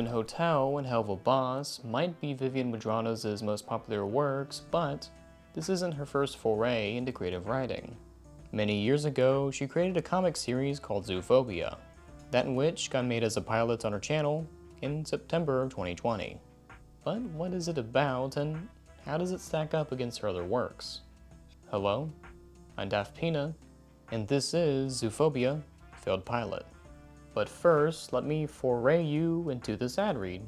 Hazbin Hotel and Hell of a Boss might be Vivian Madrano's most popular works, but this isn't her first foray into creative writing. Many years ago, she created a comic series called Zoophobia, that in which got made as a pilot on her channel in September of 2020. But what is it about, and how does it stack up against her other works? Hello, I'm daftpina, and this is Zoophobia Failed Pilot. But first, let me foray you into this ad read.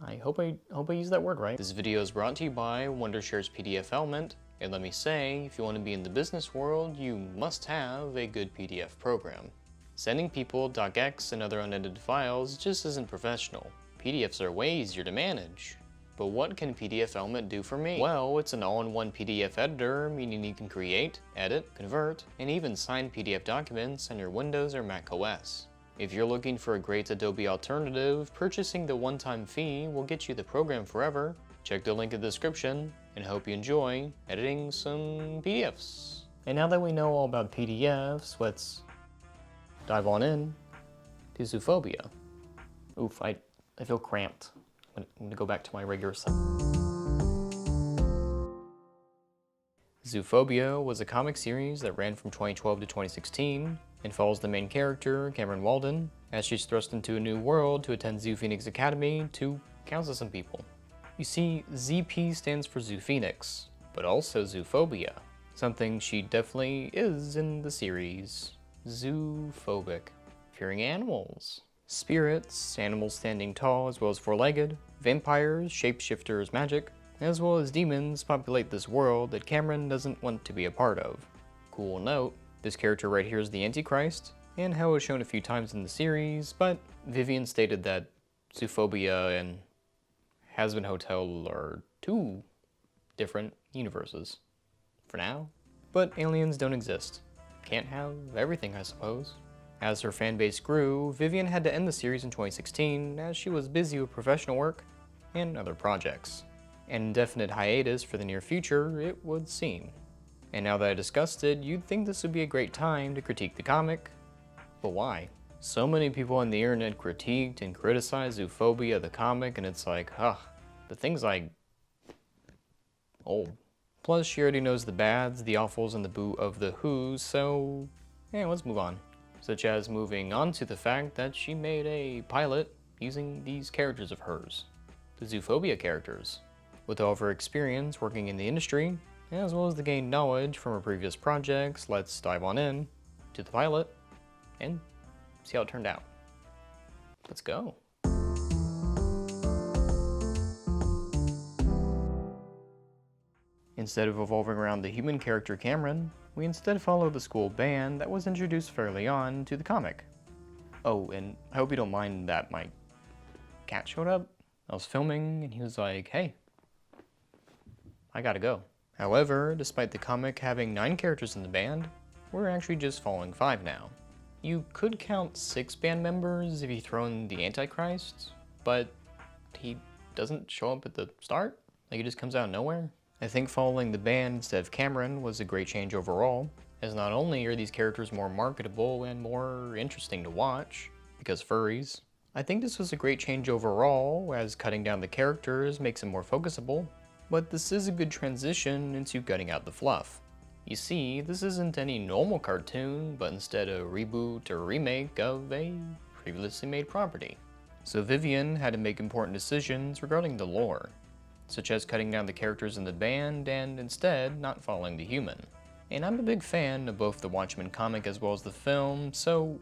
I hope I used that word right. This video is brought to you by Wondershare's PDF Element, and let me say, if you want to be in the business world, you must have a good PDF program. Sending people docx and other unedited files just isn't professional. PDFs are way easier to manage. But what can PDF Element do for me? Well, it's an all-in-one PDF editor, meaning you can create, edit, convert, and even sign PDF documents on your Windows or Mac OS. If you're looking for a great Adobe alternative, purchasing the one-time fee will get you the program forever. Check the link in the description, and hope you enjoy editing some PDFs. And now that we know all about PDFs, let's dive on in to Zoophobia. Oof, I feel cramped. I'm gonna go back to my regular set. Zoophobia was a comic series that ran from 2012 to 2016 and follows the main character, Cameron Walden, as she's thrust into a new world to attend Zoo Phoenix Academy to counsel some people. You see, ZP stands for Zoo Phoenix, but also Zoophobia, something she definitely is in the series. Zoophobic, fearing animals. Spirits, animals standing tall as well as four-legged, vampires, shapeshifters, magic, as well as demons populate this world that Cameron doesn't want to be a part of. Cool note, this character right here is the Antichrist, and how it was shown a few times in the series, but Vivian stated that Zoophobia and Hazbin Hotel are two different universes. For now. But aliens don't exist. Can't have everything, I suppose. As her fanbase grew, Vivian had to end the series in 2016 as she was busy with professional work and other projects. An indefinite hiatus for the near future, it would seem. And now that I discussed it, you'd think this would be a great time to critique the comic. But why? So many people on the internet critiqued and criticized Zoophobia the Comic, and it's like, the thing's like old. Plus, she already knows the bads, the awfuls, and the boo of the who's, so yeah, let's move on. Such as moving on to the fact that she made a pilot using these characters of hers, the Zoophobia characters. With all of her experience working in the industry, as well as the gained knowledge from her previous projects, let's dive on in to the pilot and see how it turned out. Let's go. Instead of revolving around the human character Cameron, we instead follow the school band that was introduced fairly on to the comic. Oh, and I hope you don't mind that my cat showed up. I was filming and he was like, hey, I gotta go. However, despite the comic having 9 characters in the band, we're actually just following 5 now. You could count 6 band members if you throw in the Antichrist, but he doesn't show up at the start? Like he just comes out of nowhere? I think following the band instead of Cameron was a great change overall, as not only are these characters more marketable and more interesting to watch, because furries, I think this was a great change overall, as cutting down the characters makes them more focusable, but this is a good transition into cutting out the fluff. You see, this isn't any normal cartoon, but instead a reboot or remake of a previously made property. So Vivian had to make important decisions regarding the lore, such as cutting down the characters in the band and instead not following the human. And I'm a big fan of both the Watchmen comic as well as the film, so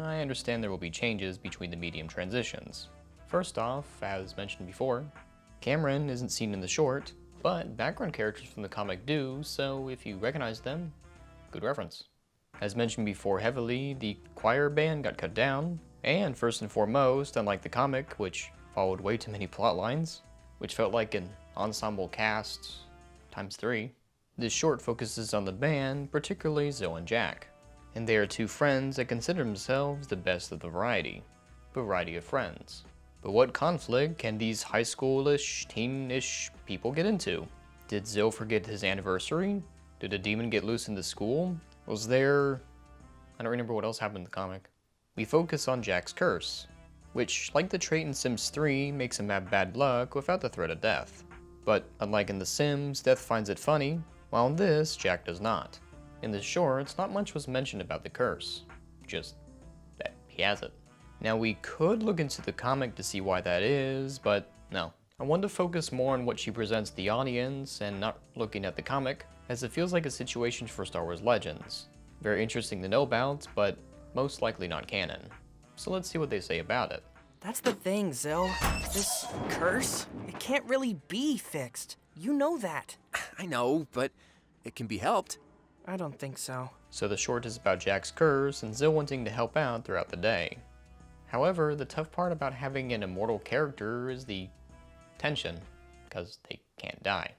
I understand there will be changes between the medium transitions. First off, as mentioned before, Cameron isn't seen in the short, but background characters from the comic do, so if you recognize them, good reference. As mentioned before heavily, the choir band got cut down, and first and foremost, unlike the comic, which followed way too many plot lines, which felt like an ensemble cast times 3, this short focuses on the band, particularly Zoe and Jack. And they are 2 friends that consider themselves the best of the variety of friends. But what conflict can these high schoolish, teenish people get into? Did Zoe forget his anniversary? Did a demon get loose in the school? Was there... I don't remember what else happened in the comic. We focus on Jack's curse, which, like the trait in Sims 3, makes him have bad luck without the threat of death. But unlike in The Sims, Death finds it funny, while in this, Jack does not. In the shorts, not much was mentioned about the curse, just that he has it. Now we could look into the comic to see why that is, but no. I wanted to focus more on what she presents the audience and not looking at the comic, as it feels like a situation for Star Wars Legends. Very interesting to know about, but most likely not canon. So let's see what they say about it. That's the thing, Zill. This curse, it can't really be fixed. You know that. I know, but it can be helped. I don't think so. So the short is about Jack's curse and Zill wanting to help out throughout the day. However, the tough part about having an immortal character is the tension, because they can't die.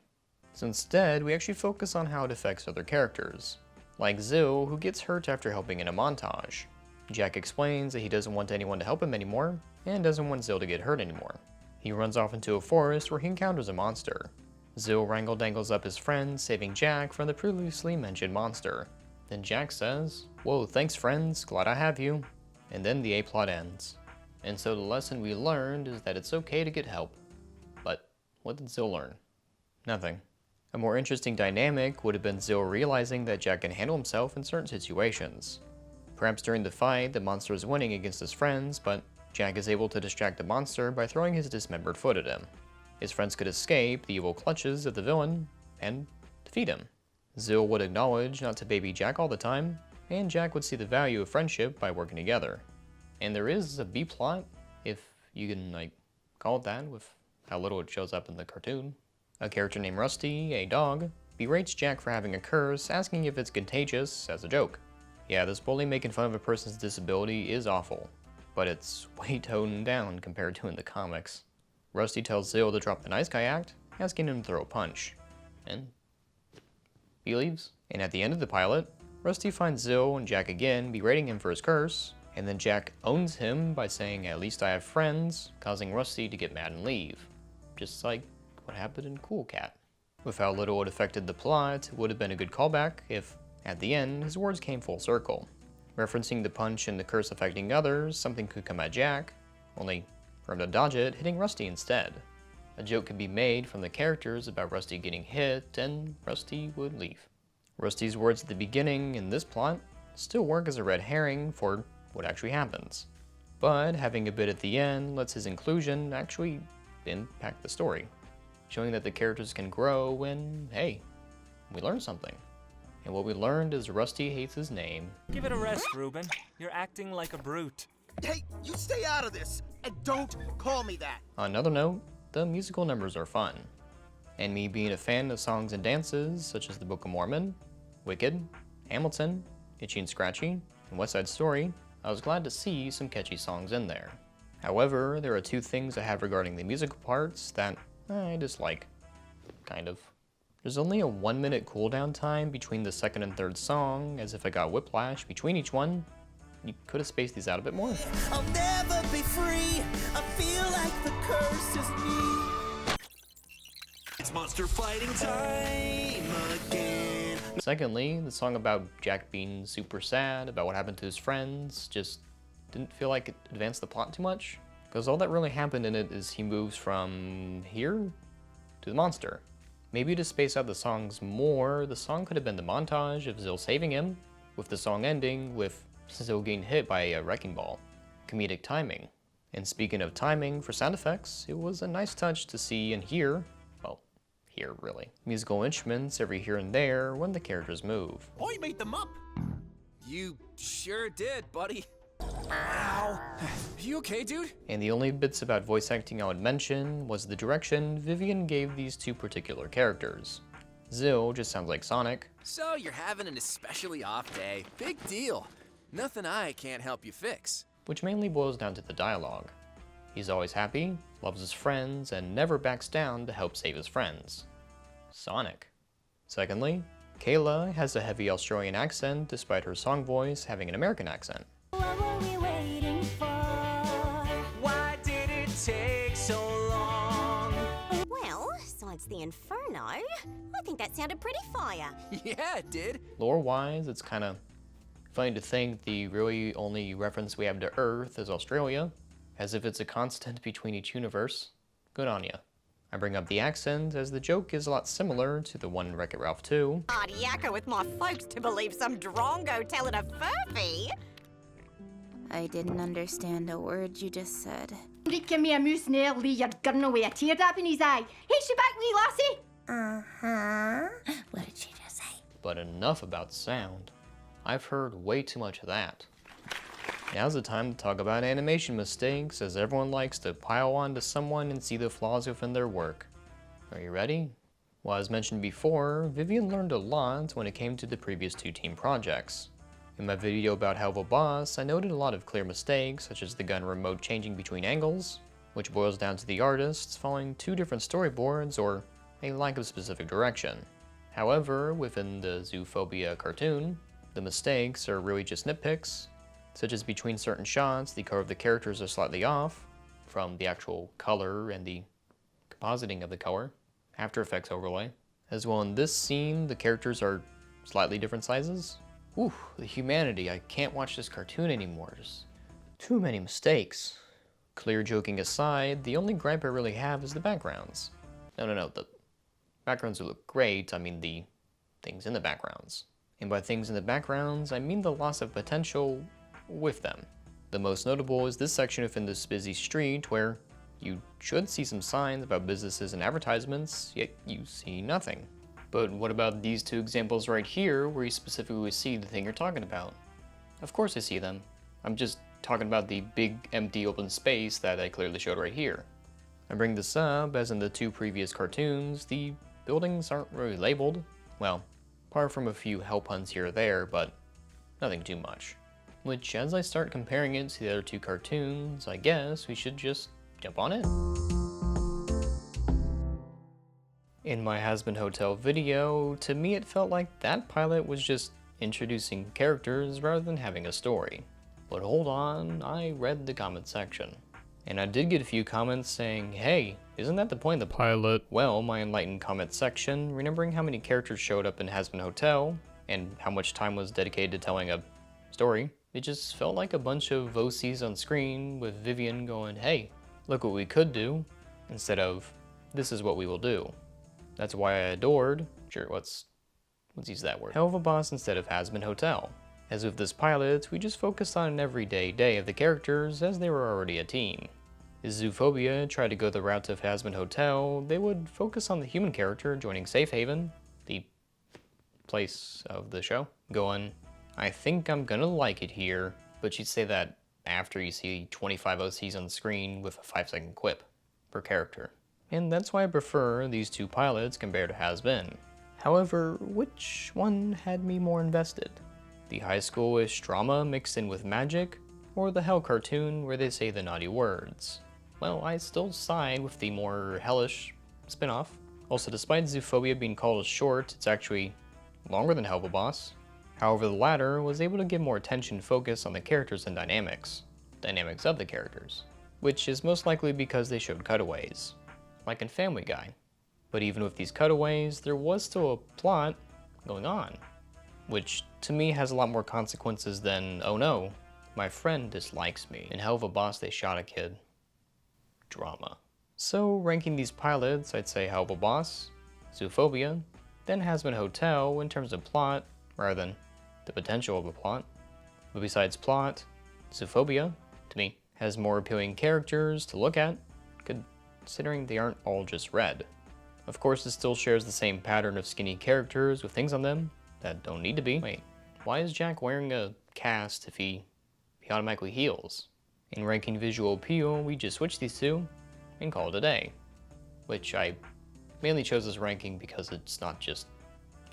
So instead, we actually focus on how it affects other characters, like Zill, who gets hurt after helping in a montage. Jack explains that he doesn't want anyone to help him anymore, and doesn't want Zill to get hurt anymore. He runs off into a forest where he encounters a monster. Zill wrangle-dangles up his friend, saving Jack from the previously mentioned monster. Then Jack says, "Whoa, thanks friends, glad I have you." And then the A-plot ends. And so the lesson we learned is that it's okay to get help. But what did Zill learn? Nothing. A more interesting dynamic would have been Zill realizing that Jack can handle himself in certain situations. Perhaps during the fight, the monster is winning against his friends, but Jack is able to distract the monster by throwing his dismembered foot at him. His friends could escape the evil clutches of the villain and defeat him. Zill would acknowledge not to baby Jack all the time, and Jack would see the value of friendship by working together. And there is a B-plot, if you can call it that, with how little it shows up in the cartoon. A character named Rusty, a dog, berates Jack for having a curse, asking if it's contagious as a joke. Yeah, this bully making fun of a person's disability is awful, but it's way toned down compared to in the comics. Rusty tells Zill to drop the nice guy act, asking him to throw a punch. And he leaves. And at the end of the pilot, Rusty finds Zill and Jack again berating him for his curse, and then Jack owns him by saying, "At least I have friends," causing Rusty to get mad and leave. Just like what happened in Cool Cat. With how little it affected the plot, it would have been a good callback if, at the end, his words came full circle. Referencing the punch and the curse affecting others, something could come at Jack, only for him to dodge it, hitting Rusty instead. A joke could be made from the characters about Rusty getting hit, and Rusty would leave. Rusty's words at the beginning in this plot still work as a red herring for what actually happens. But having a bit at the end lets his inclusion actually impact the story, showing that the characters can grow when, hey, we learned something. And what we learned is Rusty hates his name. Give it a rest, Ruben. You're acting like a brute. Hey, you stay out of this, and don't call me that. On another note, the musical numbers are fun. And me being a fan of songs and dances, such as the Book of Mormon, Wicked, Hamilton, Itchy and Scratchy, and West Side Story, I was glad to see some catchy songs in there. However, there are two things I have regarding the musical parts that I dislike. Kind of. There's only a 1-minute cooldown time between the second and third song, as if I got whiplash between each one. You could have spaced these out a bit more. I'll never be free. I feel like the curse is me. It's monster fighting time again. Secondly, the song about Jack being super sad about what happened to his friends just didn't feel like it advanced the plot too much. Because all that really happened in it is he moves from here to the monster. Maybe to space out the songs more, the song could have been the montage of Zill saving him, with the song ending with Zill getting hit by a wrecking ball. Comedic timing. And speaking of timing for sound effects, it was a nice touch to see and hear, well, hear really, musical instruments every here and there when the characters move. I made them up. You sure did, buddy. Ow. You okay, dude? And the only bits about voice acting I would mention was the direction Vivian gave these two particular characters. Zill just sounds like Sonic. So you're having an especially off day. Big deal. Nothing I can't help you fix. Which mainly boils down to the dialogue. He's always happy, loves his friends, and never backs down to help save his friends. Sonic. Secondly, Kayla has a heavy Australian accent despite her song voice having an American accent. What were we waiting for? Why did it take so long? Well, besides the Inferno, I think that sounded pretty fire. Yeah, it did. Lore-wise, it's kinda funny to think the really only reference we have to Earth is Australia. as if it's a constant between each universe. Good on ya. I bring up the accent as the joke is a lot similar to the one in Wreck-It Ralph 2. I'd yakka with my folks to believe some drongo telling a furphy. I didn't understand a word you just said. Give me a moose nearly, you're gonna away a teardrop in his eye. Hey, she back, wee lassie! Uh-huh. What did she just say? But enough about sound. I've heard way too much of that. Now's the time to talk about animation mistakes, as everyone likes to pile on to someone and see the flaws within their work. Are you ready? Well, as mentioned before, Vivian learned a lot when it came to the previous 2 team projects. In my video about Helva Boss, I noted a lot of clear mistakes, such as the gun remote changing between angles, which boils down to the artists following 2 different storyboards or a lack of specific direction. However, within the Zoophobia cartoon, the mistakes are really just nitpicks, such as between certain shots, the color of the characters are slightly off from the actual color and the compositing of the color, After Effects overlay. As well, in this scene, the characters are slightly different sizes. Ooh, the humanity, I can't watch this cartoon anymore, just too many mistakes. Clear joking aside, the only gripe I really have is the backgrounds. No, the backgrounds look great, I mean the things in the backgrounds. And by things in the backgrounds, I mean the loss of potential with them. The most notable is this section within this busy street where you should see some signs about businesses and advertisements, yet you see nothing. But what about these 2 examples right here where you specifically see the thing you're talking about? Of course I see them. I'm just talking about the big empty open space that I clearly showed right here. I bring this up as in the 2 previous cartoons, the buildings aren't really labeled. Well, apart from a few hell puns here or there, but nothing too much. Which, as I start comparing it to the other 2 cartoons, I guess we should just jump on it. In my Hazbin Hotel video, to me it felt like that pilot was just introducing characters rather than having a story. But hold on, I read the comment section. And I did get a few comments saying, hey, isn't that the point of the pilot? Well, my enlightened comment section, remembering how many characters showed up in Hazbin Hotel, and how much time was dedicated to telling a story, it just felt like a bunch of OCs on screen with Vivian going, hey, look what we could do, instead of, this is what we will do. That's why I adored, sure, let's use that word, Helva Boss instead of Hazbin Hotel. As with this pilot, we just focused on an everyday day of the characters as they were already a team. If Zoophobia tried to go the route of Hazbin Hotel, they would focus on the human character joining Safe Haven, the place of the show, going, I think I'm gonna like it here, but she'd say that after you see 25 OCs on the screen with a 5-second quip per character. And that's why I prefer these 2 pilots compared to Hazbin. However, which one had me more invested? The high schoolish drama mixed in with magic, or the Hell cartoon where they say the naughty words? Well, I still side with the more hellish spin-off. Also, despite Zoophobia being called a short, it's actually longer than Helva Boss. However, the latter was able to give more attention focus on the characters and dynamics of the characters, which is most likely because they showed cutaways, like in Family Guy. But even with these cutaways, there was still a plot going on, which to me has a lot more consequences than, oh no, my friend dislikes me. In Helva Boss, they shot a kid. Drama. So, ranking these pilots, I'd say Helva Boss, Zoophobia, then Hazbin Hotel in terms of plot, rather than the potential of a plot. But besides plot, Zoophobia, to me, has more appealing characters to look at, considering they aren't all just red. Of course, it still shares the same pattern of skinny characters with things on them that don't need to be. Wait, why is Jack wearing a cast if he automatically heals? In ranking visual appeal, we just switch these 2 and call it a day. Which I mainly chose this ranking because it's not just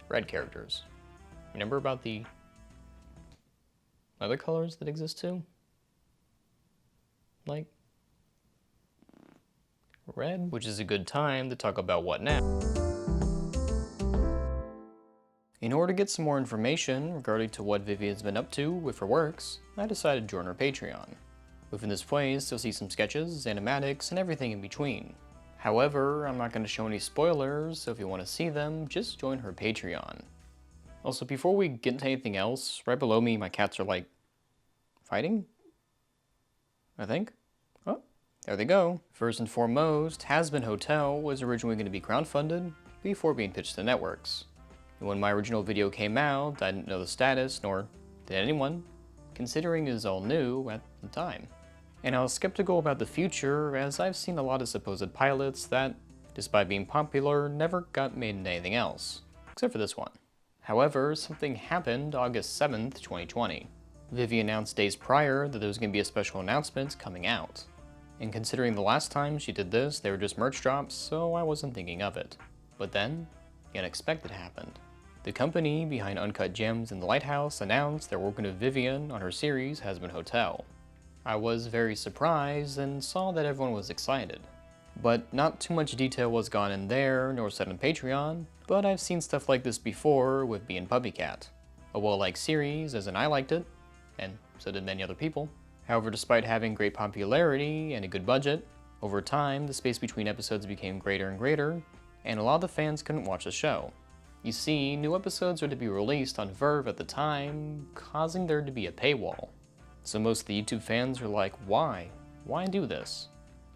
red characters. Remember about the other colors that exist too? Like red, which is a good time to talk about what now. In order to get some more information regarding to what Vivian's been up to with her works, I decided to join her Patreon. Within this place, you'll see some sketches, animatics, and everything in between. However, I'm not going to show any spoilers, so if you want to see them, just join her Patreon. Also, before we get into anything else, right below me, my cats are like, fighting? I think? Oh. There they go. First and foremost, Has Been Hotel was originally going to be crowdfunded before being pitched to networks. And when my original video came out, I didn't know the status, nor did anyone, considering it was all new at the time. And I was skeptical about the future, as I've seen a lot of supposed pilots that, despite being popular, never got made into anything else, except for this one. However, something happened August 7th, 2020. Vivi announced days prior that there was going to be a special announcement coming out. And considering the last time she did this, they were just merch drops, so I wasn't thinking of it. But then, the unexpected happened. The company behind Uncut Gems and The Lighthouse announced they're working with Vivian on her series Has Been Hotel. I was very surprised and saw that everyone was excited. But not too much detail was gone in there, nor said on Patreon, but I've seen stuff like this before with Bee and Puppycat. A well-liked series, as in I liked it, and so did many other people. However, despite having great popularity and a good budget, over time the space between episodes became greater and greater, and a lot of the fans couldn't watch the show. You see, new episodes were to be released on Verve at the time, causing there to be a paywall. So most of the YouTube fans were like, why? Why do this?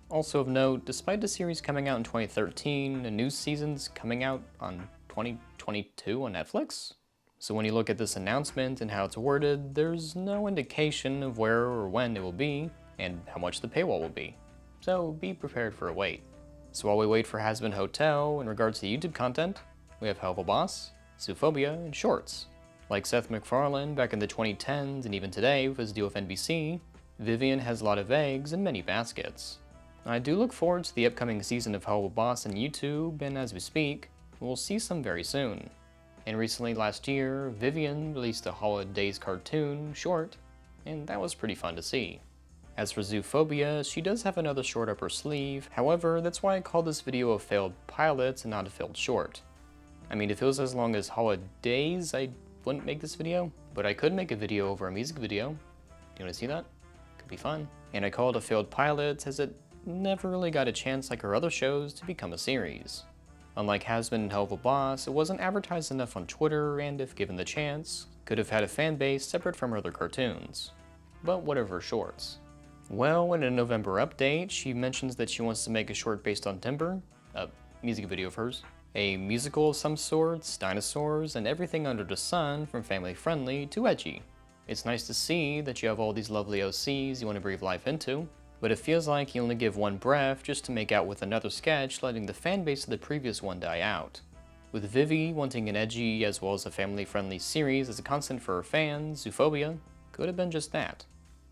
Also of note, despite the series coming out in 2013, a new season's coming out on 2022 on Netflix. So when you look at this announcement and how it's worded, there's no indication of where or when it will be, and how much the paywall will be. So be prepared for a wait. So while we wait for Has Been Hotel, in regards to YouTube content, we have Helpful Boss, Zoophobia, and Shorts. Like Seth MacFarlane back in the 2010s and even today with his deal with NBC, Vivian has a lot of eggs in many baskets. I do look forward to the upcoming season of Helpful Boss on YouTube, and as we speak, we'll see some very soon. And recently last year, Vivian released a Holidays cartoon short, and that was pretty fun to see. As for Zoophobia, she does have another short up her sleeve, however, that's why I call this video a failed pilot and not a failed short. I mean, if it was as long as Holidays, I wouldn't make this video, but I could make a video over a music video. Do you want to see that? Could be fun. And I call it a failed pilot as it never really got a chance like her other shows to become a series. Unlike Has Been and Helpful Boss, it wasn't advertised enough on Twitter, and if given the chance, could have had a fan base separate from her other cartoons. But what of her shorts? Well, in a November update, she mentions that she wants to make a short based on Timber, a music video of hers, a musical of some sorts, dinosaurs, and everything under the sun from family friendly to edgy. It's nice to see that you have all these lovely OCs you want to breathe life into, but it feels like you only give one breath just to make out with another sketch, letting the fan base of the previous one die out. With Vivi wanting an edgy as well as a family-friendly series as a constant for her fans, Zoophobia could have been just that.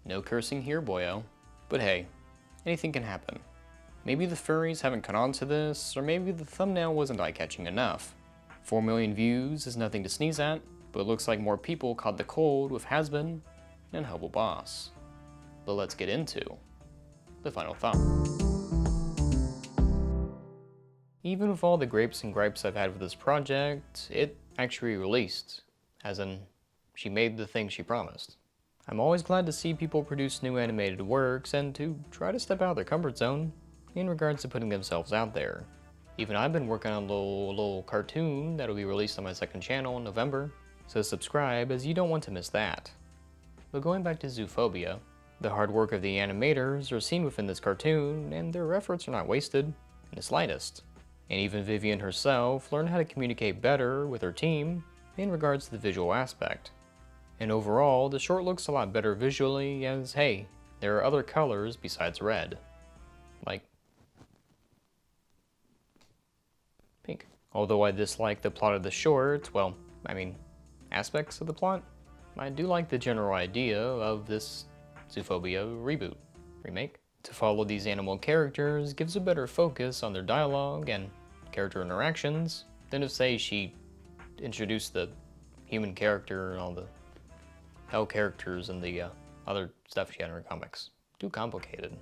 No cursing here, boyo. But hey, anything can happen. Maybe the furries haven't caught on to this, or maybe the thumbnail wasn't eye-catching enough. 4 million views is nothing to sneeze at, but it looks like more people caught the cold with Has Been and Helpful Boss. But let's get into the final thought. Even with all the grapes and gripes I've had with this project, it actually released, as in, she made the thing she promised. I'm always glad to see people produce new animated works and to try to step out of their comfort zone in regards to putting themselves out there. Even I've been working on a little cartoon that'll be released on my second channel in November, so subscribe as you don't want to miss that. But going back to Zoophobia, the hard work of the animators are seen within this cartoon, and their efforts are not wasted in the slightest. And even Vivian herself learned how to communicate better with her team in regards to the visual aspect. And overall, the short looks a lot better visually as, hey, there are other colors besides red. Like pink. Although I dislike the plot of the short, well, I mean, aspects of the plot, I do like the general idea of this Zoophobia remake. To follow these animal characters gives a better focus on their dialogue and character interactions than if, say, she introduced the human character and all the hell characters and the other stuff she had in her comics. Too complicated.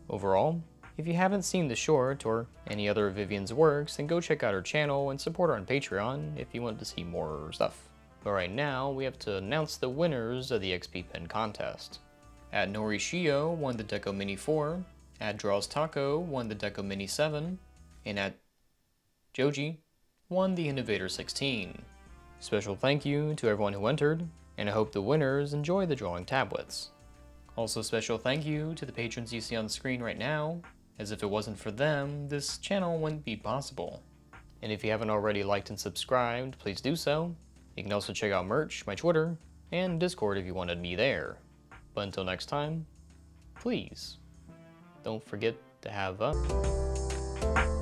Overall, if you haven't seen the short or any other of Vivian's works, then go check out her channel and support her on Patreon if you want to see more stuff. But right now, we have to announce the winners of the XP Pen contest. At Norishio won the Deco Mini 4, at Draws Taco won the Deco Mini 7, and at Joji won the Innovator 16. Special thank you to everyone who entered, and I hope the winners enjoy the drawing tablets. Also, special thank you to the patrons you see on the screen right now, as if it wasn't for them, this channel wouldn't be possible. And if you haven't already liked and subscribed, please do so. You can also check out merch, my Twitter, and Discord if you wanted me there. But until next time, please, don't forget to have a...